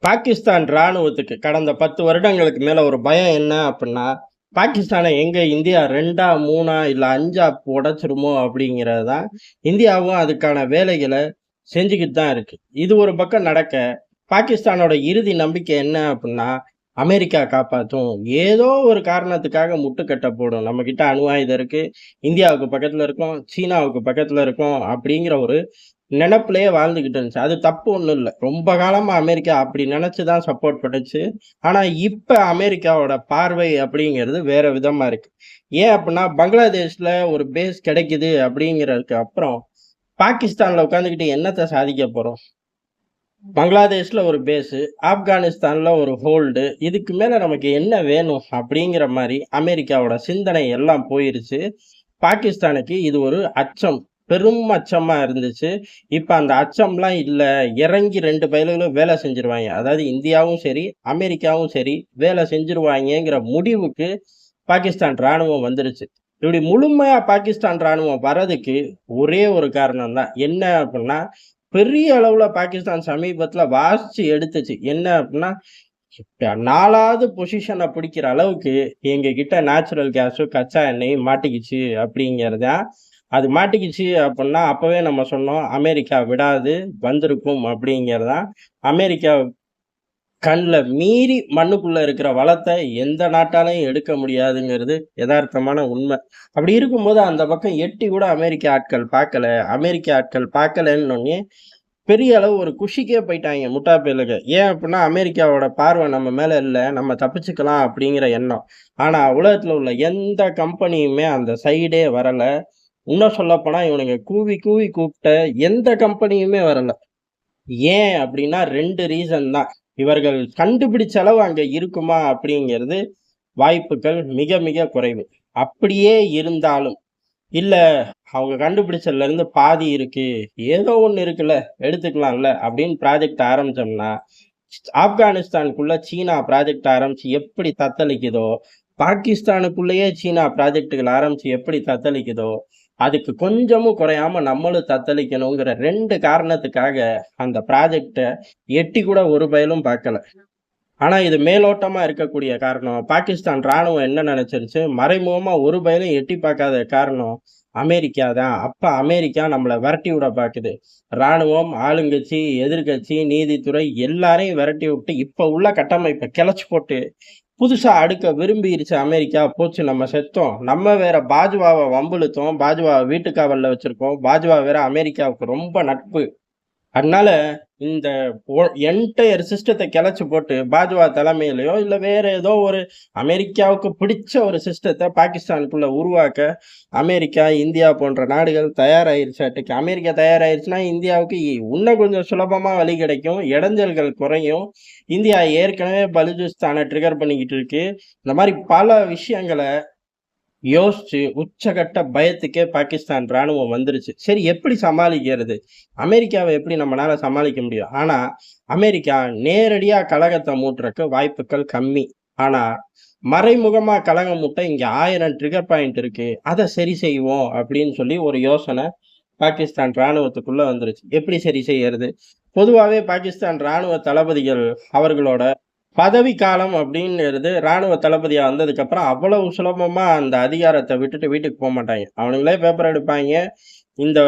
பாகிஸ்தான் ராணுவத்துக்கு கடந்த 10 வருடங்களுக்கு மேல ஒரு பயம் என்ன அப்படின்னா, பாகிஸ்தானை எங்க இந்தியா 2ஆ, 3ஆ இல்ல 5ஆ உடைச்சிருமோ அப்படிங்கிறது தான். இந்தியாவும் அதுக்கான வேலைகள செஞ்சுக்கிட்டு தான் இருக்கு. இது ஒரு பக்கம் நடக்க, பாகிஸ்தானோட இறுதி நம்பிக்கை என்ன அப்படின்னா, அமெரிக்கா காப்பாத்தும். ஏதோ ஒரு காரணத்துக்காக முட்டுக்கட்டை போடும். நம்மகிட்ட அணு ஆயுதம் இருக்கு. இந்தியாவுக்கு பக்கத்துல இருக்கோம். சீனாவுக்கு பக்கத்துல இருக்கோம். அப்படிங்கிற ஒரு நெனப்பிலேயே வாழ்ந்துகிட்டு இருந்துச்சு. அது தப்பு ஒண்ணும் இல்ல. ரொம்ப காலமா அமெரிக்கா அப்படி நெனச்சு தான் சப்போர்ட் பண்ணுச்சு. ஆனா, இப்ப அமெரிக்காவோட பார்வை அப்படிங்கிறது வேற விதமா இருக்கு. ஏன் அப்புட்ன்னா, பங்களாதேஷ்ல ஒரு பேஸ் கிடைக்குது அப்படிங்கிறதுக்கு அப்புறம், பாகிஸ்தான்ல உட்காந்துக்கிட்டு என்னத்த சாதிக்க போறோம்? பங்களாதேஷ்ல ஒரு பேஸு, ஆப்கானிஸ்தான்ல ஒரு ஹோல்டு. இதுக்கு மேல நமக்கு என்ன வேணும்? அப்படிங்கிற மாரி அமெரிக்காவோட சிந்தனை எல்லாம் போயிருச்சு. பாகிஸ்தானுக்கு இது ஒரு அச்சம். பெரும் அச்சமா இருந்துச்சு. இப்ப அந்த அச்சம்லாம் இல்ல. இறங்கி 2 பயலுகளும் வேலை செஞ்சுருவாய்ங்க. அதாவது இந்தியாவும் சரி, அமெரிக்காவும் சரி வேலை செஞ்சுருவாய்ங்கங்கிற முடிவுக்கு பாகிஸ்தான் ராணுவம் வந்துருச்சு. இப்படி முழுமையா பாகிஸ்தான் ராணுவம் வர்றதுக்கு ஒரே ஒரு காரணம் தான். என்ன அப்புட்ன்னா, பெரிய அளவுல பாகிஸ்தான் சமீபத்தில வாசிச்சு எடுத்துச்சு. என்ன அப்புட்ன்னா, 4வது பொசிஷன பிடிக்கிற அளவுக்கு எங்ககிட்ட நேச்சுரல் கேஸும், கச்சா எண்ணெயும் மாட்டிக்கிச்சு அப்படிங்கிறது தான். அது மாட்டிக்கிச்சு அப்புட்ன்னா, அப்பவே நம்ம சொன்னோம், அமெரிக்கா விடாது, வந்திருக்கும் அப்படிங்கிறது தான். அமெரிக்கா கண்ல மீறி மண்ணுக்குள்ள இருக்கிற வளத்த எந்த நாட்டாலயும் எடுக்க முடியாதுங்கிறது எதார்த்தமான உண்ம. அப்படி இருக்கும்போது அந்த பக்கம் எட்டி கூட அமெரிக்க ஆட்கள் பார்க்கல. அமெரிக்க ஆட்கள் பார்க்கலன்னோனே, பெரிய அளவு ஒரு குஷிக்கே போயிட்டாய்ங்க முட்டா பயலுக. ஏன் அப்புட்ன்னா, அமெரிக்காவோட பார்வை நம்ம மேல இல்ல. நம்ம தப்பிச்சுக்கலாம் அப்படிங்கிற எண்ணம். ஆனா, உலகத்துல உள்ள எந்த கம்பெனியுமே அந்த சைடே வரல. இன்னும் சொல்லப்போனா, இவனுங்க கூவி கூவி கூப்ட்ட எந்த கம்பெனியுமே வரல. ஏன் அப்படின்னா 2 ரீசன் தான். இவர்கள் கண்டுபிடிச்ச அளவு அங்க இருக்குமா அப்படிங்கிறது வாய்ப்புகள் மிக மிக குறைவு. அப்படியே இருந்தாலும், இல்ல அவங்க கண்டுபிடிச்சதுலருந்து பாதி இருக்கு. ஏதோ ஒண்ணு இருக்குல்ல, எடுத்துக்கலாம்ல அப்படின்னு ப்ராஜெக்ட் ஆரம்பிச்சோம்னா, ஆப்கானிஸ்தானுக்குள்ள சீனா ப்ராஜெக்ட் ஆரம்பிச்சு எப்படி தத்தளிக்குதோ, பாகிஸ்தானுக்குள்ளேயே சீனா ப்ராஜெக்ட்கள் ஆரம்பிச்சு எப்படி தத்தளிக்குதோ, அதுக்கு கொஞ்சமும் குறையாம நம்மளும் தத்தளிக்கணுங்கிற 2 காரணத்துக்காக அந்த ப்ராஜெக்ட்ட எட்டி கூட ஒரு பயலும் பார்க்கல. ஆனா இது மேலோட்டமா இருக்கக்கூடிய காரணம், பாகிஸ்தான் ராணுவம் என்ன நெனச்சிருச்சு, மறைமுகமா ஒரு பயலும் எட்டி பார்க்காத காரணம் அமெரிக்கா தான். அப்ப அமெரிக்கா நம்மள விரட்டி விட பாக்குது. ராணுவம், ஆளுங்கட்சி, எதிர்க்கட்சி, நீதித்துறை எல்லாரையும் விரட்டி விட்டு, இப்ப உள்ள கட்டமைப்ப கிளச்சு போட்டு, புதுசா அடுக்க விரும்பிருச்சு அமெரிக்கா. போச்சு நம்ம செத்தோம். நம்ம வேற பாஜ்வாவ வம்பிழுத்தோம். பாஜ்வாவ வீட்டுக்காவல்ல வச்சிருக்கோம். பாஜ்வா வேற அமெரிக்காவுக்கு ரொம்ப நட்பு. அதனால இந்த என்டையர் சிஸ்டத்த கிளச்சு போட்டு, பாஜ்வா தலைமையிலயோ, இல்ல வேற ஏதோ ஒரு அமெரிக்காவுக்கு பிடிச்ச ஒரு சிஸ்டத்த பாகிஸ்தானுக்குள்ள உருவாக்க, அமெரிக்கா, இந்தியா போன்ற நாடுகள் தயாராயிருச்சாட்டுக்கு. அமெரிக்கா தயாராயிருச்சுன்னா, இந்தியாவுக்கு இன்னும் கொஞ்சம் சுலபமா வழி கிடைக்கும். இடைஞ்சல்கள் குறையும். இந்தியா ஏற்கனவே பலுசிஸ்தான ட்ரிகர் பண்ணிக்கிட்டு இருக்கு. இந்த மாரி பல விஷயங்கள யோசிச்சு உச்சகட்ட பயத்துக்கே பாகிஸ்தான் ராணுவம் வந்துருச்சு. சரி எப்படி சமாளிக்கிறது? அமெரிக்காவ எப்படி நம்மனால சமாளிக்க முடியும்? ஆனா, அமெரிக்கா நேரடியா கலகத்த மூட்டுறக்கு வாய்ப்புகள் கம்மி. ஆனா, மறைமுகமா கலகம் மூட்ட இங்க 1000 ட்ரிகர் பாயிண்ட் இருக்கு. அத சரி செய்வோம் அப்படின்னு சொல்லி ஒரு யோசனை பாகிஸ்தான் ராணுவத்துக்குள்ள வந்துருச்சு. எப்படி சரி செய்யறது? பொதுவாவே பாகிஸ்தான் ராணுவ தளபதிகள் அவர்களோட பதவி காலம் அப்படிங்கிறது ராணுவ தளபதியா வந்ததுக்கப்புறம் அவ்வளவு சுலபமா அந்த அதிகாரத்த விட்டுட்டு வீட்டுக்கு போமாட்டாய்ங்க. அவனுங்களே பேப்பர் எடுப்பாய்ங்க. இந்த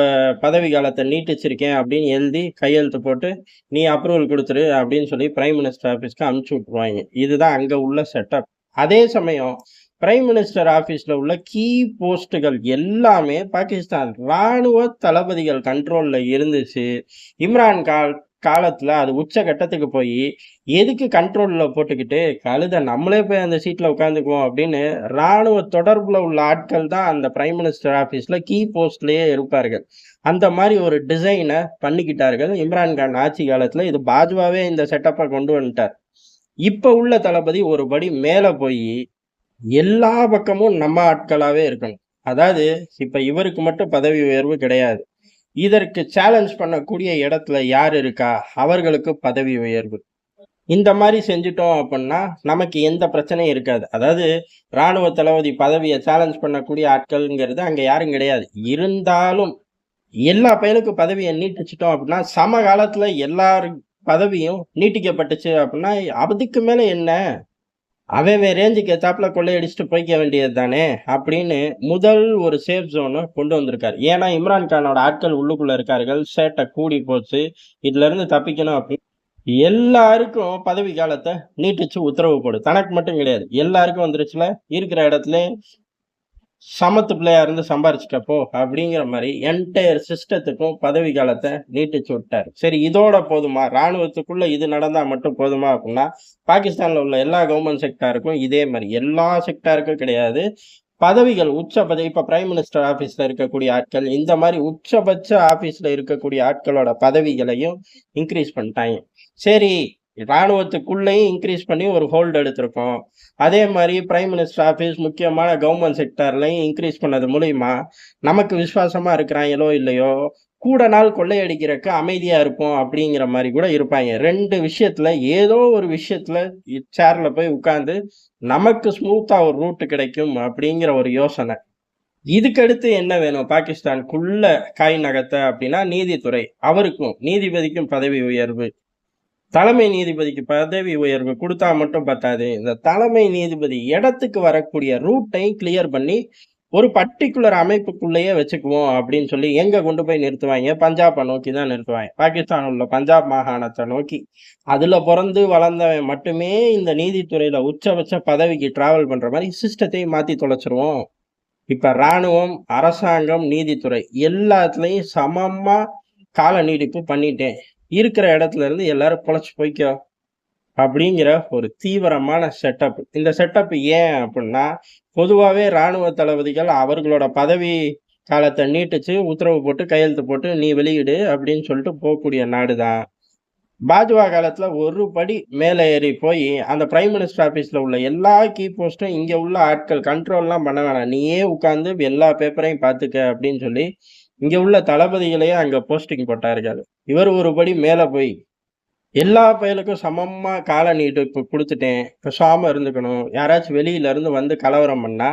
பதவி காலத்த நீட்டிச்சிருக்கேன் அப்படின்னு எழுதி கையெழுத்து போட்டு, நீ அப்ரூவல் குடுத்துரு அப்படின்னு சொல்லி பிரைம் மினிஸ்டர் ஆஃபீஸ்க்கு அனுப்பிச்சு விட்டுருவாய்ங்க. இதுதான் அங்க உள்ள செட்டப். அதே சமயம் பிரைம் மினிஸ்டர் ஆஃபீஸ்ல உள்ள கீ போஸ்ட்டுகள் எல்லாமே பாகிஸ்தான் ராணுவ தளபதிகள் கண்ட்ரோல்ல இருந்துச்சு. இம்ரான் காலத்துல அது உச்ச கட்டத்துக்கு போயி, எதுக்கு கண்ட்ரோல்ல போட்டுக்கிட்டு, கழுத நம்மளே போய் அந்த சீட்ல உட்காந்துக்குவோம் அப்படின்னு ராணுவ தொடர்புல உள்ள ஆட்கள் தான் அந்த பிரைம் மினிஸ்டர் ஆபீஸ்ல கீ போஸ்ட்லயே இருப்பார்கள். அந்த மாரி ஒரு டிசைன பண்ணிக்கிட்டார்கள் இம்ரான் கான் ஆட்சி காலத்துல. இது பாஜ்வாவே இந்த செட்டப்ப கொண்டு வந்துட்டார். இப்ப உள்ள தளபதி ஒரு படி மேல போயி, எல்லா பக்கமும் நம்ம ஆட்களாவே இருக்கணும். அதாவது இப்ப இவருக்கு மட்டும் பதவி உயர்வு கிடையாது. இதற்கு சேலஞ்ச் பண்ணக்கூடிய இடத்துல யார் இருக்கா? அவர்களுக்கு பதவி உயர்வு. இந்த மாரி செஞ்சுட்டோம் அப்புட்ன்னா, நமக்கு எந்த பிரச்சனையும் இருக்காது. அதாவது ராணுவ தளபதி பதவிய சேலஞ்ச் பண்ணக்கூடிய ஆட்கள்ங்கிறது அங்க யாரும் கிடையாது. இருந்தாலும் எல்லா பயலுக்கும் பதவிய நீட்டிச்சுட்டோம் அப்டின்னா, சமகாலத்துல எல்லார் பதவியும் நீட்டிக்கப்பட்டுச்சு அப்படின்னா, அதுக்கு மேல என்ன? அவன் ரேஞ்சுக்கு ஏத்தாப்புல கொள்ளையடிச்சுட்டு போய்க்க வேண்டியது தானே! அப்படின்னு முதல் ஒரு சேஃப் ஜோன கொண்டு வந்திருக்காரு. ஏன்னா, இம்ரான் கானோட ஆட்கள் உள்ளுக்குள்ள இருக்கார்கள். சேட்டை கூடி போச்சு. இதுலருந்து தப்பிக்கணும் அப்படி எல்லாருக்கும் பதவி காலத்த நீட்டிச்சு உத்தரவு போடு. தனக்கு மட்டும் கிடையாது. எல்லாருக்கும் வந்துருச்சுல. இருக்கிற இடத்திலே சமத்து பிள்ளையா இருந்து சம்பாரிச்சுக்க போ! அப்படிங்கிற மாரி என்டயர் சிஸ்டத்துக்கும் பதவி காலத்த நீட்டிச்சு விட்டாரு. சரி இதோட போதுமா? ராணுவத்துக்குள்ள இது நடந்தா மட்டும் போதுமா? அப்படின்னா, பாகிஸ்தான்ல உள்ள எல்லா கவர்ன்மென்ட் செக்டாருக்கும் இதே மாரி. எல்லா செக்டாருக்கும் கிடையாது. பதவிகள் உச்ச பதவி இப்ப பிரைம் மினிஸ்டர் ஆபீஸ்ல இருக்கக்கூடிய ஆட்கள், இந்த மாரி உச்சபட்ச ஆபீஸ்ல இருக்கக்கூடிய ஆட்களோட பதவிகளையும் இன்கிரீஸ் பண்ணிட்டாய்ங்க. சரி, ராணுவத்துக்குள்ளேயும் இன்கிரீஸ் பண்ணி ஒரு ஹோல்டு எடுத்திருக்கோம். அதே மாரி பிரைம் மினிஸ்டர் ஆபீஸ் முக்கியமான கவர்ன்மென்ட் செக்டார்லயும் இன்கிரீஸ் பண்ணது மூலியமா, நமக்கு விசுவாசமா இருக்கிறாய்ங்களோ இல்லையோ, கூட நாள் கொள்ளையடிக்கிறக்கு அமைதியா இருப்போம் அப்படிங்கிற மாரி கூட இருப்பாய்ங்க. 2 விஷயத்துல ஏதோ ஒரு விஷயத்துல சேர்ல போய் உட்கார்ந்து நமக்கு ஸ்மூத்தா ஒரு ரூட் கிடைக்கும் அப்படிங்கிற ஒரு யோசனை. இதுக்கடுத்து என்ன வேணும் பாகிஸ்தானுக்குள்ள காய் நகர்த்த அப்படின்னா நீதித்துறை. அவருக்கும் நீதிபதிக்கும் பதவி உயர்வு. தலைமை நீதிபதிக்கு பதவி உயர்வு குடுத்தா மட்டும் பத்தாது. இந்த தலைமை நீதிபதி இடத்துக்கு வரக்கூடிய ரூட்டை கிளியர் பண்ணி, ஒரு பர்ட்டிகுலர் அமைப்புக்குள்ளேயே வச்சுக்குவோம் அப்படின்னு சொல்லி எங்க கொண்டு போய் நிறுத்துவாய்ங்க? பஞ்சாப நோக்கி தான் நிறுத்துவாய்ங்க. பாகிஸ்தான்ல உள்ள பஞ்சாப் மாகாணத்த நோக்கி. அதுல பொறந்து வளர்ந்தவன் மட்டுமே இந்த நீதித்துறையில உச்சபட்ச பதவிக்கு டிராவல் பண்ற மாரி சிஸ்டத்தையும் மாத்தி தொலைச்சுருவோம். இப்ப ராணுவம், அரசாங்கம், நீதித்துறை எல்லாத்துலயும் சமமா கால நீடிப்பு பண்ணிட்டேன். இருக்கிற இடத்துல இருந்து எல்லாரும் பொழைச்சு போய்க்கோ அப்படிங்கிற ஒரு தீவிரமான செட்டப். இந்த செட்டப் ஏன் அப்படின்னா, பொதுவாவே ராணுவ தளபதிகள் அவர்களோட பதவி காலத்தை நீட்டிச்சு உத்தரவு போட்டு கையெழுத்து போட்டு நீ வெளியிடு அப்படின்னு சொல்லிட்டு போகக்கூடிய நாடுதான். பாஜ்வா காலத்துல ஒரு படி மேல ஏறி போய் அந்த பிரைம் மினிஸ்டர் ஆபீஸ்ல உள்ள எல்லா கீ போஸ்டும் இங்க உள்ள ஆட்கள் கண்ட்ரோல்லாம் பண்ண வேணாம். நீயே உட்கார்ந்து எல்லா பேப்பரையும் பார்த்துக்க அப்படின்னு சொல்லி இங்க உள்ள தளபதிகளையே அங்க போஸ்டிங் போட்டார்கள். இவர் ஒரு படி மேல போய் எல்லா பயலுக்கும் சமமா கால நீட்டிப்பு குடுத்துட்டேன். பேசாம இருந்துக்கணும். யாராச்சும் வெளியில இருந்து வந்து கலவரம் பண்ணா,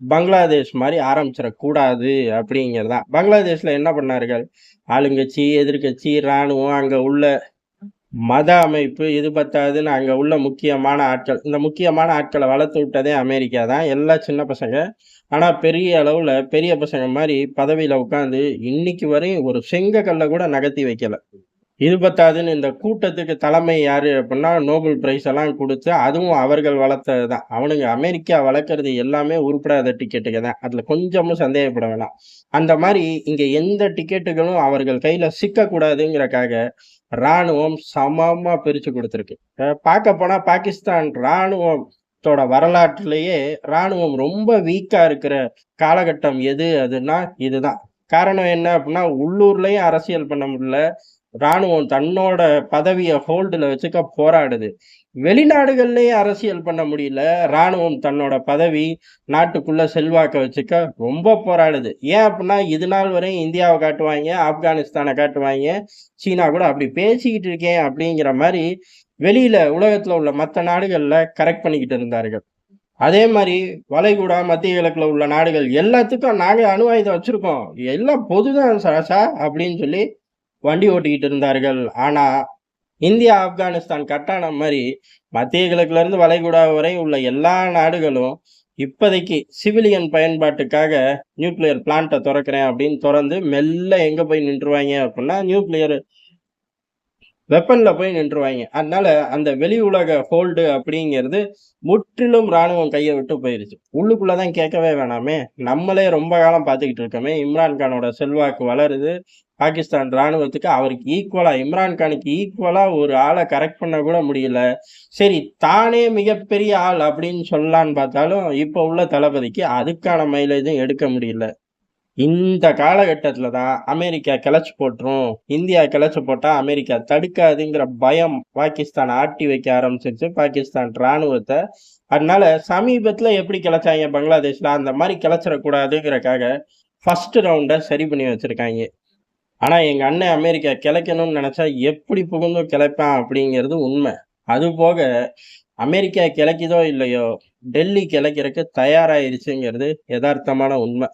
பங்களாதேஷ் மாரி ஆரம்பிச்சிடக்கூடாது அப்படிங்கிறதுதான். பங்களாதேஷ்ல என்ன பண்ணார்கள்? ஆளுங்கட்சி, எதிர்க்கட்சி, ராணுவம், அங்க உள்ள மத அமைப்பு, இது பத்தாதுன்னு அங்க உள்ள முக்கியமான ஆட்கள். இந்த முக்கியமான ஆட்கள வளர்த்து விட்டதே அமெரிக்கா தான். எல்லாம் சின்ன பசங்க. ஆனா பெரிய அளவுல பெரிய பசங்க மாரி பதவியில உட்கார்ந்து இன்னைக்கு வரையும் ஒரு செங்கக்கல்ல கூட நகர்த்தி வைக்கல. இது பத்தாதுன்னு இந்த கூட்டத்துக்கு தலைமை யாரு அப்படின்னா, நோபல் பிரைஸ் எல்லாம் குடுத்து, அதுவும் அவர்கள் வளர்த்தது தான். அவனுங்க அமெரிக்கா வளர்க்கறது எல்லாமே உருப்படாத டிக்கெட்டுங்க தான். அதுல கொஞ்சமும் சந்தேகப்பட வேணாம். அந்த மாரி இங்க எந்த டிக்கெட்டுகளும் அவர்கள் கையில சிக்கக்கூடாதுங்கிறக்காக, ராணுவம் சமமா பிரிச்சு குடுத்திருக்கு. பார்க்க போனா பாகிஸ்தான் ராணுவத்தோட வரலாற்றிலேயே, ராணுவம் ரொம்ப வீக்கா இருக்கிற காலகட்டம் எது அதுன்னா இதுதான். காரணம் என்ன அப்படின்னா, உள்ளூர்லயும் அரசியல் பண்ண முடியல. ராணுவம் தன்னோட பதவிய ஹோல்டுல வச்சுக்க போராடுது. வெளிநாடுகள்லயே அரசியல் பண்ண முடியல. ராணுவம் தன்னோட பதவி, நாட்டுக்குள்ள செல்வாக்க வச்சுக்க ரொம்ப போராடுது. ஏன் அப்டின்னா, இது நாள் வரையும் இந்தியாவ காட்டுவாய்ங்க, ஆப்கானிஸ்தான காட்டுவாய்ங்க. சீனா கூட அப்படி பேசிக்கிட்டு இருக்கேன் அப்படிங்கிற மாரி, வெளியில உலகத்துல உள்ள மத்த நாடுகள்ல கரெக்ட் பண்ணிக்கிட்டு இருந்தார்கள். அதே மாரி வளைகுடா, மத்திய கிழக்குல உள்ள நாடுகள் எல்லாத்துக்கும் நாங்க அணு ஆயுதம் வச்சிருக்கோம். எல்லாம் பொதுதான் சாசா அப்படின்னு சொல்லி வண்டி ஓட்டிக்கிட்டு இருந்தார்கள். ஆனா, இந்தியா, ஆப்கானிஸ்தான் கட்டான மாரி மத்திய கிழக்குல இருந்து வளைகுடா வரை உள்ள எல்லா நாடுகளும் இப்போதைக்கு சிவிலியன் பயன்பாட்டுக்காக நியூக்ளியர் பிளான்ட்ட தொறக்கிறேன் அப்படின்னு தொறந்து மெல்ல எங்க போய் நின்றுவாய்ங்க அப்படின்னா, நியூக்ளியர் வெப்பன்ல போய் நின்றுவாய்ங்க. அதனால அந்த வெளி உலக ஹோல்டு அப்படிங்கிறது முற்றிலும் ராணுவம் கைய விட்டு போயிருச்சு. உள்ளுக்குள்ள தான் கேட்கவே வேணாமே! நம்மளே ரொம்ப காலம் பார்த்துக்கிட்டு இருக்கோமே! இம்ரான் கானோட செல்வாக்கு வளருது. பாகிஸ்தான் ராணுவத்துக்கு அவருக்கு ஈக்குவலா இம்ரான் கானுக்கு ஈக்குவலா ஒரு ஆள கரெக்ட் பண்ண கூட முடியல. சரி தானே மிகப்பெரிய ஆள் அப்படின்னு சொல்லலான்னு பார்த்தாலும், இப்ப உள்ள தளபதிக்கு அதுக்கான மைலேஜும் எடுக்க முடியல. இந்த காலகட்டத்துல தான் அமெரிக்கா கிளச்சு போட்டுரும். இந்தியா கிளச்சு போட்டா அமெரிக்கா தடுக்காதுங்கிற பயம் பாகிஸ்தான் ஆட்டி வைக்க ஆரம்பிச்சிருச்சு பாகிஸ்தான் ராணுவத்த. அதனால சமீபத்துல எப்படி கிளச்சாய்ங்க பங்களாதேஷ்ல, அந்த மாரி கிளச்சிடக்கூடாதுங்கிறக்காக ஃபர்ஸ்ட் ரவுண்ட சரி பண்ணி வச்சிருக்காய்ங்க. ஆனா எங்க அண்ணன் அமெரிக்கா கிளைக்கணும்னு நெனச்சா எப்படி புகுந்தும் கிளைப்பான் அப்படிங்கிறது உண்மை. அதுபோக அமெரிக்கா கிளைக்குதோ இல்லையோ, டெல்லி கிளைக்கிறக்கு தயாராயிருச்சுங்கிறது எதார்த்தமான உண்மை.